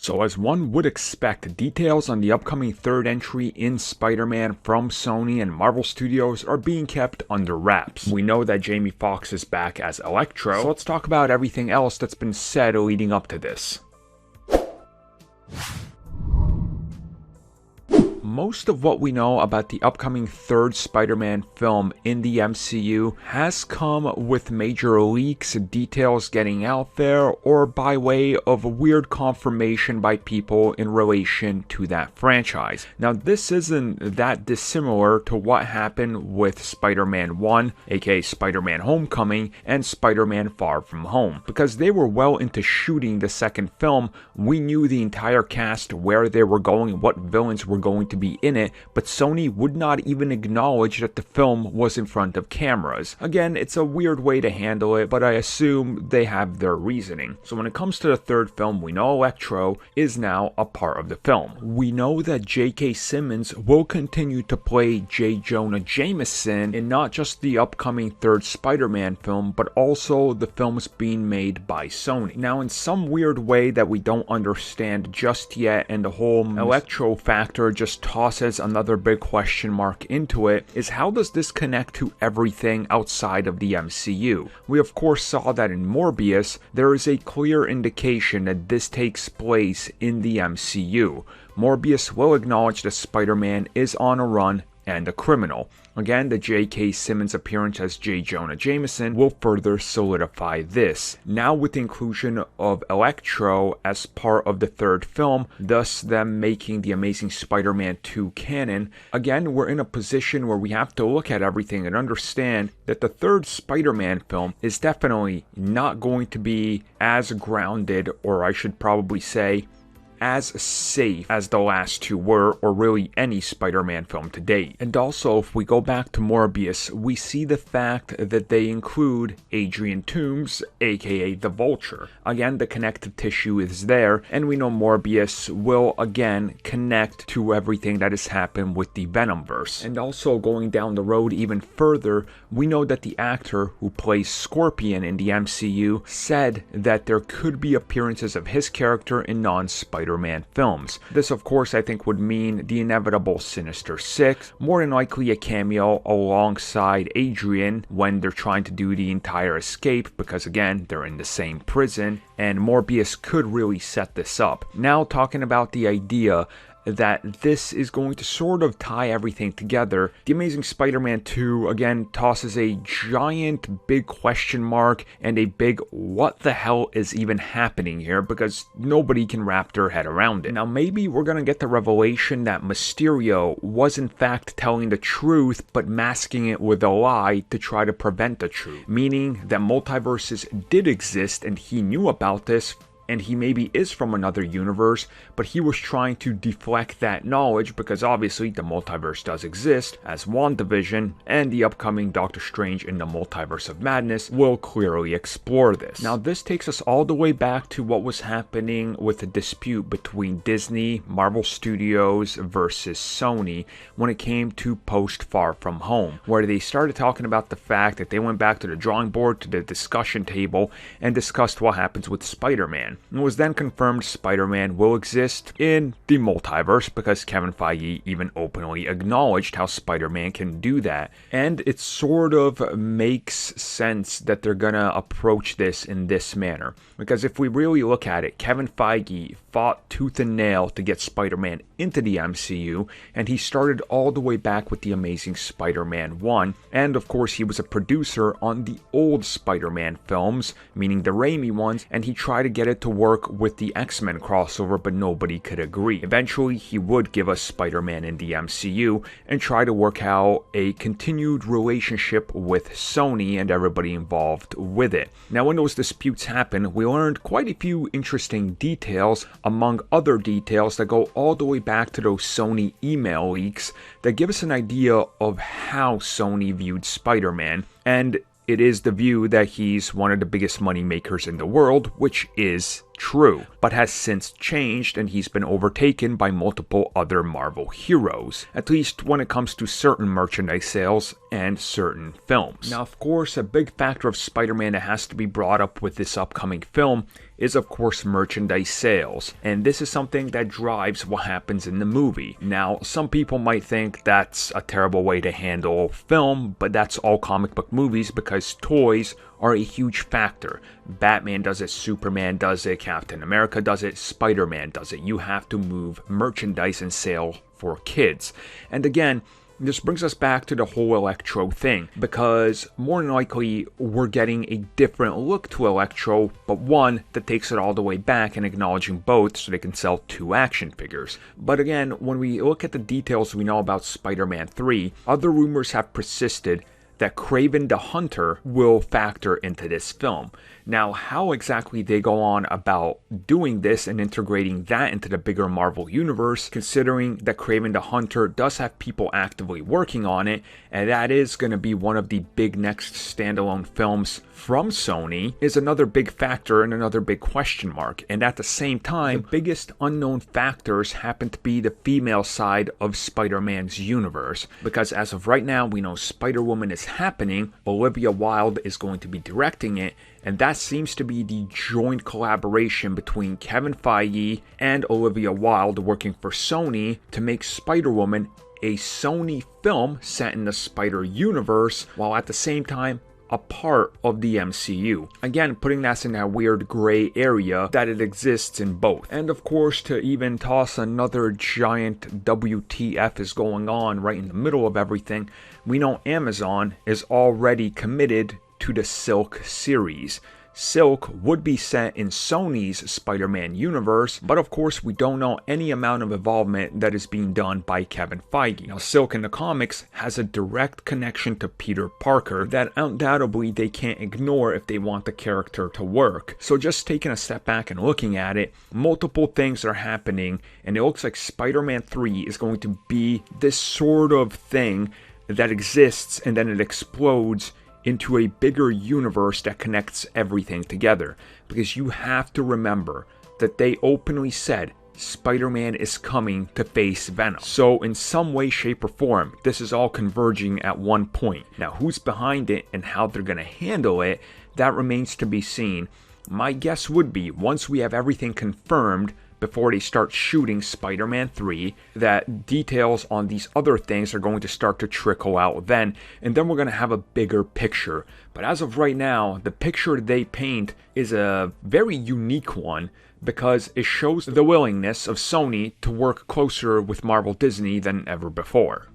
So as one would expect, details on the upcoming third entry in Spider-Man from Sony and Marvel Studios are being kept under wraps. We know that Jamie Foxx is back as Electro, so let's talk about everything else that's been said leading up to this. Most of what we know about the upcoming third Spider-Man film in the MCU has come with major leaks, details getting out there, or by way of weird confirmation by people in relation to that franchise. Now, this isn't that dissimilar to what happened with Spider-Man 1, aka Spider-Man Homecoming, and Spider-Man Far From Home. Because they were well into shooting the second film, we knew the entire cast, where they were going, what villains were going to be in it, but Sony would not even acknowledge that the film was in front of cameras. Again, it's a weird way to handle it, but I assume they have their reasoning. So when it comes to the third film, we know Electro is now a part of the film. We know that J.K. Simmons will continue to play J. Jonah Jameson in not just the upcoming third Spider-Man film, but also the films being made by Sony. Now, in some weird way that we don't understand just yet, and the whole Electro factor just tosses another big question mark into it, is how does this connect to everything outside of the MCU? We of course saw that in Morbius, there is a clear indication that this takes place in the MCU. Morbius will acknowledge that Spider-Man is on a run and a criminal. Again, the J.K. Simmons appearance as J. Jonah Jameson will further solidify this. Now with the inclusion of Electro as part of the third film, thus them making the Amazing Spider-Man 2 canon, again we're in a position where we have to look at everything and understand that the third Spider-Man film is definitely not going to be as grounded, or I should probably say, as safe as the last two were, or really any Spider-Man film to date. And also, if we go back to Morbius, we see the fact that they include Adrian Toomes, aka the Vulture. Again, the connective tissue is there, and we know Morbius will again connect to everything that has happened with the Venomverse. And also, going down the road even further, we know that the actor who plays Scorpion in the MCU said that there could be appearances of his character in non-Spider-Man films. This of course I think would mean the inevitable Sinister Six, more than likely a cameo alongside Adrian when they're trying to do the entire escape, because again they're in the same prison, and Morbius could really set this up. Now talking about the idea that this is going to sort of tie everything together, The Amazing Spider-Man 2 again tosses a giant big question mark and a big what the hell is even happening here, because nobody can wrap their head around it. Now maybe we're gonna get the revelation that Mysterio was in fact telling the truth but masking it with a lie to try to prevent the truth, meaning that multiverses did exist and he knew about this, and he maybe is from another universe, but he was trying to deflect that knowledge because obviously the multiverse does exist, as WandaVision and the upcoming Doctor Strange in the Multiverse of Madness will clearly explore this. Now this takes us all the way back to what was happening with the dispute between Disney, Marvel Studios versus Sony when it came to post Far From Home, where they started talking about the fact that they went back to the drawing board, to the discussion table, and discussed what happens with Spider-Man. It was then confirmed Spider-Man will exist in the multiverse, because Kevin Feige even openly acknowledged how Spider-Man can do that. And it sort of makes sense that they're gonna approach this in this manner, because if we really look at it, Kevin Feige fought tooth and nail to get Spider-Man into the MCU, and he started all the way back with The Amazing Spider-Man 1, and of course he was a producer on the old Spider-Man films, meaning the Raimi ones, and he tried to get it to work with the X-Men crossover, but nobody could agree. Eventually, he would give us Spider-Man in the MCU and try to work out a continued relationship with Sony and everybody involved with it. Now, when those disputes happened, we learned quite a few interesting details, among other details that go all the way back to those Sony email leaks that give us an idea of how Sony viewed Spider-Man, and it is the view that he's one of the biggest money makers in the world, which is true, but has since changed and he's been overtaken by multiple other Marvel heroes, at least when it comes to certain merchandise sales and certain films. Now, of course, a big factor of Spider-Man that has to be brought up with this upcoming film is of course merchandise sales, and this is something that drives what happens in the movie. Now, some people might think that's a terrible way to handle film, but that's all comic book movies because toys are a huge factor. Batman does it, Superman does it, Captain America does it, Spider-Man does it. You have to move merchandise and sale for kids. And again, this brings us back to the whole Electro thing, because more than likely we're getting a different look to Electro, but one that takes it all the way back and acknowledging both so they can sell 2 action figures. But again, when we look at the details we know about Spider-Man 3, other rumors have persisted that Kraven the Hunter will factor into this film. Now, how exactly they go on about doing this and integrating that into the bigger Marvel universe, considering that Kraven the Hunter does have people actively working on it, and that is going to be one of the big next standalone films from Sony, is another big factor and another big question mark. And at the same time, the biggest unknown factors happen to be the female side of Spider-Man's universe, because as of right now, we know Spider-Woman is happening, Olivia Wilde is going to be directing it, and that seems to be the joint collaboration between Kevin Feige and Olivia Wilde working for Sony to make Spider-Woman a Sony film set in the Spider universe, while at the same time a part of the MCU. Again, putting that in that weird gray area that it exists in both. And of course, to even toss another giant WTF is going on right in the middle of everything, we know Amazon is already committed to the Silk series. Silk would be set in Sony's Spider-Man universe, but of course we don't know any amount of involvement that is being done by Kevin Feige. Now, Silk in the comics has a direct connection to Peter Parker that undoubtedly they can't ignore if they want the character to work. So just taking a step back and looking at it, multiple things are happening, and it looks like Spider-Man 3 is going to be this sort of thing that exists and then it explodes into a bigger universe that connects everything together. Because you have to remember that they openly said Spider-Man is coming to face Venom. So in some way, shape, or form, this is all converging at one point. Now, who's behind it and how they're going to handle it, that remains to be seen. My guess would be, once we have everything confirmed, before they start shooting Spider-Man 3, that details on these other things are going to start to trickle out then, and then we're going to have a bigger picture. But as of right now, the picture they paint is a very unique one, because it shows the willingness of Sony to work closer with Marvel Disney than ever before.